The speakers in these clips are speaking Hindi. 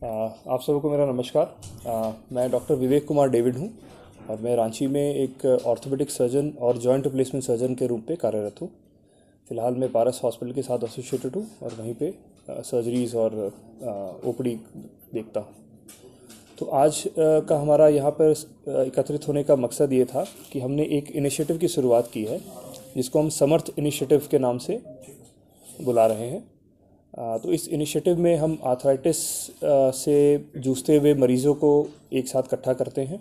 आप सबको मेरा नमस्कार। मैं डॉक्टर विवेक कुमार डेविड हूँ और मैं रांची में एक ऑर्थोपेडिक सर्जन और जॉइंट रिप्लेसमेंट सर्जन के रूप में कार्यरत हूँ। फ़िलहाल मैं पारस हॉस्पिटल के साथ एसोसिएटेड हूँ और वहीं पे सर्जरीज़ और ओपीडी देखता हूँ। तो आज का हमारा यहाँ पर एकत्रित होने का मकसद ये था कि हमने एक इनिशिएटिव की शुरुआत की है जिसको हम समर्थ इनिशिएटिव के नाम से बुला रहे हैं। तो इस इनिशिएटिव में हम आर्थराइटिस से जूझते हुए मरीज़ों को एक साथ इकट्ठा करते हैं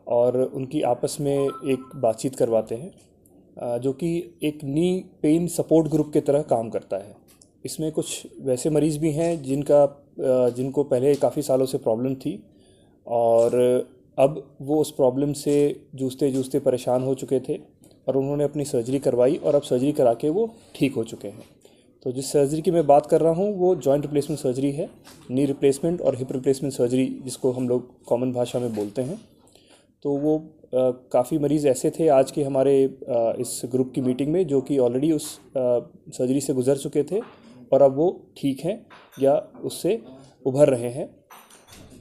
और उनकी आपस में एक बातचीत करवाते हैं जो कि एक नी पेन सपोर्ट ग्रुप की तरह काम करता है। इसमें कुछ वैसे मरीज़ भी हैं जिनको पहले काफ़ी सालों से प्रॉब्लम थी और अब वो उस प्रॉब्लम से जूझते जूझते परेशान हो चुके थे और उन्होंने अपनी सर्जरी करवाई और अब सर्जरी करा के वो ठीक हो चुके हैं। तो जिस सर्जरी की मैं बात कर रहा हूँ वो जॉइंट रिप्लेसमेंट सर्जरी है, नी रिप्लेसमेंट और हिप रिप्लेसमेंट सर्जरी जिसको हम लोग कॉमन भाषा में बोलते हैं। तो वो काफ़ी मरीज़ ऐसे थे आज के हमारे इस ग्रुप की मीटिंग में जो कि ऑलरेडी उस सर्जरी से गुजर चुके थे और अब वो ठीक हैं या उससे उभर रहे हैं।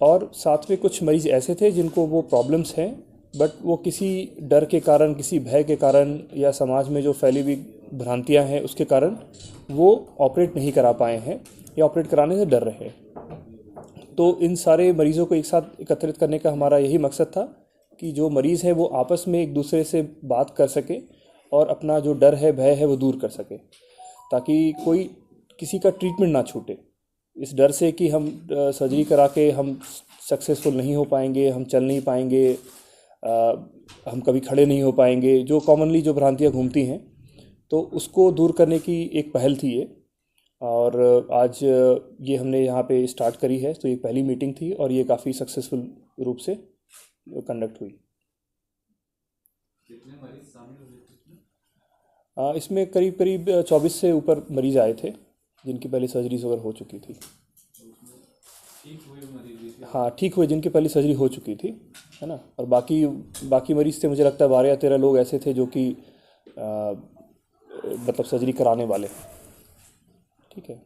और साथ में कुछ मरीज़ ऐसे थे जिनको वो प्रॉब्लम्स हैं बट वो किसी डर के कारण, किसी भय के कारण या समाज में जो फैली हुई भ्रांतियां हैं उसके कारण वो ऑपरेट नहीं करा पाए हैं या ऑपरेट कराने से डर रहे हैं। तो इन सारे मरीज़ों को एक साथ एकत्रित करने का हमारा यही मकसद था कि जो मरीज़ है वो आपस में एक दूसरे से बात कर सके और अपना जो डर है, भय है वो दूर कर सके ताकि कोई किसी का ट्रीटमेंट ना छूटे इस डर से कि हम सर्जरी करा के हम सक्सेसफुल नहीं हो पाएंगे, हम चल नहीं पाएंगे, हम कभी खड़े नहीं हो पाएंगे, जो कॉमनली जो भ्रांतियाँ घूमती हैं। तो उसको दूर करने की एक पहल थी ये और आज ये हमने यहाँ पे स्टार्ट करी है। तो ये पहली मीटिंग थी और ये काफ़ी सक्सेसफुल रूप से कंडक्ट हुई। कितने मरीज शामिल हुए थे? इसमें करीब करीब 24 से ऊपर मरीज़ आए थे जिनकी पहले सर्जरीज वगैरह हो चुकी थी। ठीक हुए मरीज भी थे? हाँ, ठीक हुए जिनकी पहले सर्जरी हो चुकी थी, है ना। और बाकी मरीज़ थे, मुझे लगता है 12 या 13 लोग ऐसे थे जो कि मतलब सर्जरी कराने वाले। ठीक है।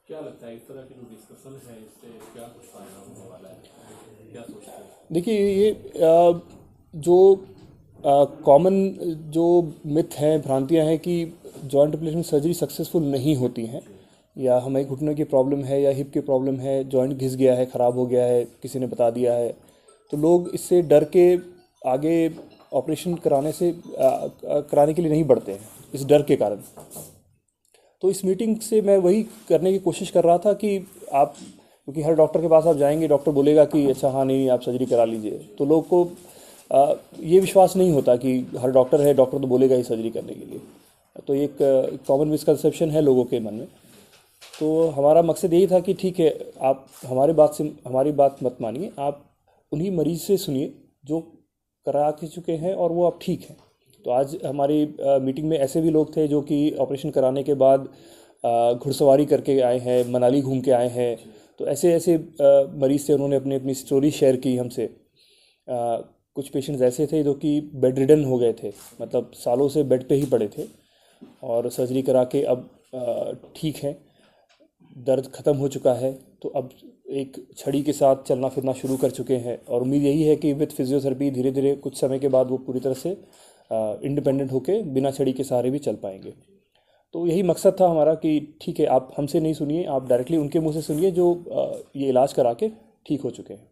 क्या लगता है इस तरह की जो डिस्कशन है इससे क्या कुछ फायदा होने वाला है, क्या सोचते हैं? देखिए ये जो कॉमन जो मिथ हैं, भ्रांतियां हैं कि जॉइंट रिप्लेसमेंट सर्जरी सक्सेसफुल नहीं होती हैं या हमें घुटने की प्रॉब्लम है या हिप की प्रॉब्लम है, जॉइंट घिस गया है, ख़राब हो गया है, किसी ने बता दिया है, तो लोग इससे डर के आगे ऑपरेशन कराने के लिए नहीं बढ़ते हैं इस डर के कारण। तो इस मीटिंग से मैं वही करने की कोशिश कर रहा था कि आप, क्योंकि हर डॉक्टर के पास आप जाएंगे, डॉक्टर बोलेगा कि अच्छा हाँ नहीं आप सर्जरी करा लीजिए, तो लोग को ये विश्वास नहीं होता कि हर डॉक्टर है, डॉक्टर तो बोलेगा ही सर्जरी करने के लिए। तो एक कॉमन मिसकंसेप्शन है लोगों के मन में। तो हमारा मकसद यही था कि ठीक है, आप हमारी बात मत मानिए, आप उन्हीं मरीज़ से सुनिए जो करा के चुके हैं और वो अब ठीक हैं। तो आज हमारी मीटिंग में ऐसे भी लोग थे जो कि ऑपरेशन कराने के बाद घुड़सवारी करके आए हैं, मनाली घूम के आए हैं। तो ऐसे ऐसे मरीज़ थे, उन्होंने अपनी अपनी स्टोरी शेयर की हमसे। कुछ पेशेंट्स ऐसे थे जो कि बेड रिडन हो गए थे, मतलब सालों से बेड पे ही पड़े थे और सर्जरी करा के अब ठीक हैं, दर्द ख़त्म हो चुका है, तो अब एक छड़ी के साथ चलना फिरना शुरू कर चुके हैं और उम्मीद यही है कि विद फिजियोथेरेपी धीरे धीरे कुछ समय के बाद वो पूरी तरह से इंडिपेंडेंट होके बिना छड़ी के सहारे भी चल पाएंगे। तो यही मकसद था हमारा कि ठीक है, आप हमसे नहीं सुनिए, आप डायरेक्टली उनके मुंह से सुनिए जो ये इलाज करा के ठीक हो चुके हैं।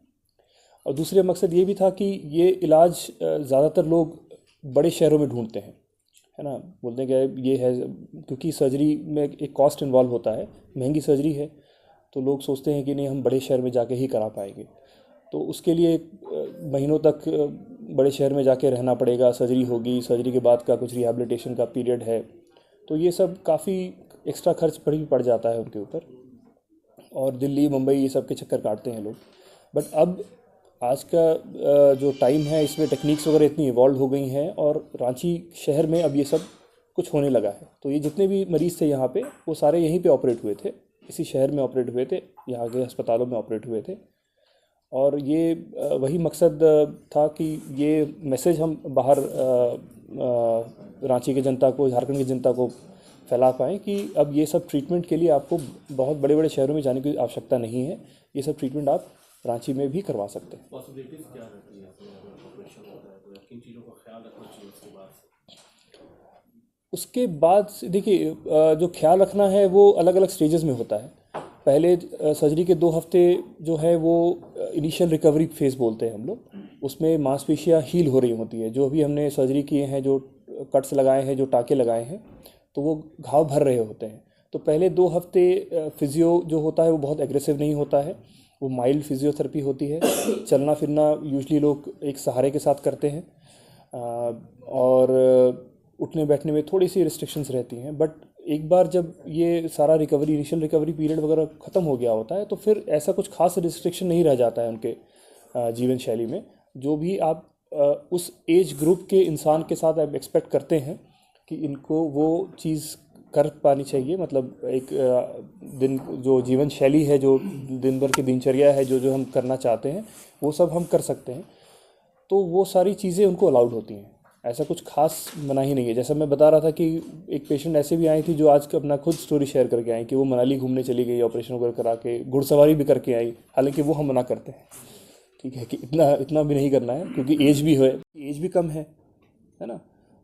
और दूसरे मकसद ये भी था कि ये इलाज ज़्यादातर लोग बड़े शहरों में ढूंढते हैं, है ना। बोलते हैं कि ये है, क्योंकि सर्जरी में एक कॉस्ट इन्वॉल्व होता है, महंगी सर्जरी है, तो लोग सोचते हैं कि नहीं हम बड़े शहर में जाके ही करा पाएंगे। तो उसके लिए महीनों तक बड़े शहर में जाके रहना पड़ेगा, सर्जरी होगी, सर्जरी के बाद का कुछ रिहैबिलिटेशन का पीरियड है, तो ये सब काफ़ी एक्स्ट्रा खर्च पड़ जाता है उनके ऊपर और दिल्ली मुंबई ये सब के चक्कर काटते हैं लोग। बट अब आज का जो टाइम है इसमें टेक्निक्स वगैरह इतनी इवॉल्व हो गई हैं और रांची शहर में अब ये सब कुछ होने लगा है। तो ये जितने भी मरीज़ थे यहाँ पे वो सारे यहीं पे ऑपरेट हुए थे, इसी शहर में ऑपरेट हुए थे, यहाँ के अस्पतालों में ऑपरेट हुए थे। और ये वही मकसद था कि ये मैसेज हम बाहर रांची की जनता को, झारखंड की जनता को फैला पाएँ कि अब ये सब ट्रीटमेंट के लिए आपको बहुत बड़े बड़े शहरों में जाने की आवश्यकता नहीं है, ये सब ट्रीटमेंट आप रांची में भी करवा सकते हैं। पॉसिबिलिटीज क्या रहती है अगर ऑपरेशन होता है तो किन चीज़ों का ख्याल रखना चाहिए उसके बाद? उसके बाद देखिए, जो ख्याल रखना है वो अलग अलग स्टेजेस में होता है। पहले सर्जरी के 2 हफ्ते जो है वो इनिशियल रिकवरी फेज़ बोलते हैं हम लोग, उसमें मांसपेशियाँ हील हो रही होती है। जो अभी हमने सर्जरी किए हैं, जो कट्स लगाए हैं, जो टाँके लगाए हैं, तो वो घाव भर रहे होते हैं। तो पहले 2 हफ्ते फिजियो जो होता है वो बहुत एग्रेसिव नहीं होता है, वो माइल्ड फिजियोथेरेपी होती है। चलना फिरना यूजली लोग एक सहारे के साथ करते हैं, और उठने बैठने में थोड़ी सी रिस्ट्रिक्शंस रहती हैं। बट एक बार जब ये सारा रिकवरी, इनिशियल रिकवरी पीरियड वगैरह ख़त्म हो गया होता है, तो फिर ऐसा कुछ खास रिस्ट्रिक्शन नहीं रह जाता है उनके जीवन शैली में। जो भी आप उस एज ग्रुप के इंसान के साथ आप एक्सपेक्ट करते हैं कि इनको वो चीज़ कर पानी चाहिए, मतलब एक दिन जो जीवन शैली है, जो दिन भर की दिनचर्या है, जो जो हम करना चाहते हैं, वो सब हम कर सकते हैं। तो वो सारी चीज़ें उनको अलाउड होती हैं, ऐसा कुछ खास मनाही नहीं है। जैसा मैं बता रहा था कि एक पेशेंट ऐसे भी आई थी जो आज अपना खुद स्टोरी शेयर करके आई कि वो मनाली घूमने चली गई, ऑपरेशन वगैरह करा के, घुड़सवारी भी करके आई। हालांकि वो हम मना करते हैं, ठीक है, कि इतना भी नहीं करना है, क्योंकि एज भी है, एज भी कम है ना।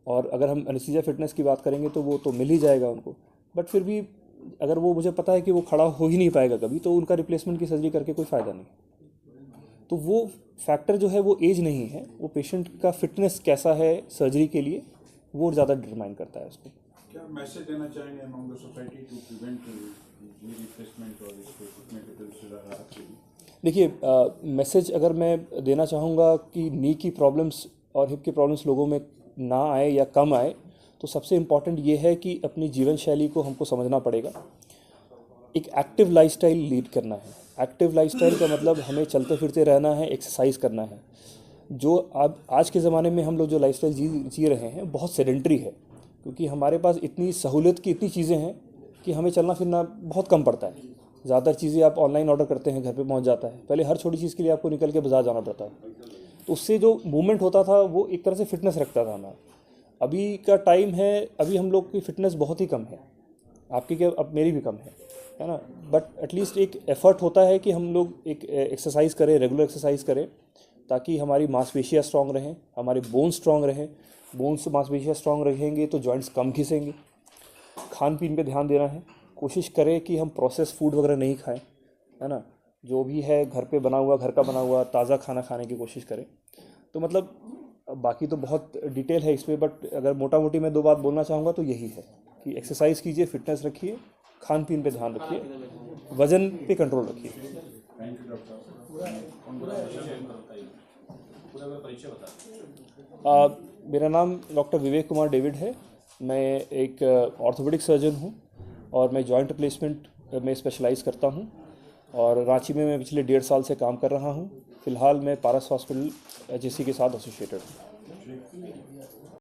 और अगर हम एनेस्थीसिया फिटनेस की बात करेंगे तो वो तो मिल ही जाएगा उनको। बट फिर भी अगर वो, मुझे पता है कि वो खड़ा हो ही नहीं पाएगा कभी, तो उनका रिप्लेसमेंट की सर्जरी करके कोई फ़ायदा नहीं। तो वो फैक्टर जो है वो एज नहीं है, वो पेशेंट का फिटनेस कैसा है सर्जरी के लिए, वो ज़्यादा डिटरमाइन करता है उसको। क्या मैसेज देना चाहेंगे among the society to prevent knee replacement और इसको घुटने के दर्द से राहत के लिए? देखिए, मैसेज अगर मैं देना चाहूँगा कि नी की प्रॉब्लम्स और हिप की प्रॉब्लम्स लोगों में ना आए या कम आए, तो सबसे इम्पॉर्टेंट ये है कि अपनी जीवन शैली को हमको समझना पड़ेगा। एक एक्टिव लाइफस्टाइल लीड करना है। एक्टिव लाइफस्टाइल का मतलब हमें चलते फिरते रहना है, एक्सरसाइज करना है। जो अब आज के ज़माने में हम लोग जो लाइफस्टाइल जी रहे हैं बहुत सेडेंटरी है, क्योंकि हमारे पास इतनी सहूलियत की इतनी चीज़ें हैं कि हमें चलना फिरना बहुत कम पड़ता है। ज़्यादातर चीज़ें आप ऑनलाइन ऑर्डर करते हैं, घर पे पहुंच जाता है। पहले हर छोटी चीज़ के लिए आपको निकल के बाजार जाना पड़ता है, तो उससे जो मूवमेंट होता था वो एक तरह से फिटनेस रखता था हमारा। अभी का टाइम है, अभी हम लोग की फ़िटनेस बहुत ही कम है, आपकी क्या, अब मेरी भी कम है ना। बट एटलीस्ट एक एफ़र्ट होता है कि हम लोग एक एक्सरसाइज करें, रेगुलर एक्सरसाइज करें, ताकि हमारी मांसपेशियाँ स्ट्रॉन्ग रहें, हमारे बोन स्ट्रॉन्ग रहें। बोन्स से मांसपेशियाँ स्ट्रॉन्ग रहेंगे तो जॉइंट्स कम घिसेंगे। खान पीन पे ध्यान देना है, कोशिश करें कि हम प्रोसेस फूड वगैरह नहीं खाएं, है ना। जो भी है घर पे बना हुआ, घर का बना हुआ ताज़ा खाना खाने की कोशिश करें। तो मतलब बाकी तो बहुत डिटेल है इसमें, बट अगर मोटा मोटी मैं 2 बात बोलना चाहूँगा तो यही है कि एक्सरसाइज कीजिए, फिटनेस रखिए, खान पीन पे ध्यान रखिए, वज़न पे कंट्रोल रखिए। Thank you doctor. परिचय बता। मेरा नाम डॉक्टर विवेक कुमार डेविड है। मैं एक ऑर्थोपेडिक सर्जन हूँ और मैं जॉइंट रिप्लेसमेंट में स्पेशलाइज़ करता हूँ, और रांची में मैं पिछले 1.5 साल से काम कर रहा हूँ। फ़िलहाल मैं पारस हॉस्पिटल HSC के साथ एसोसिएटेड हूँ।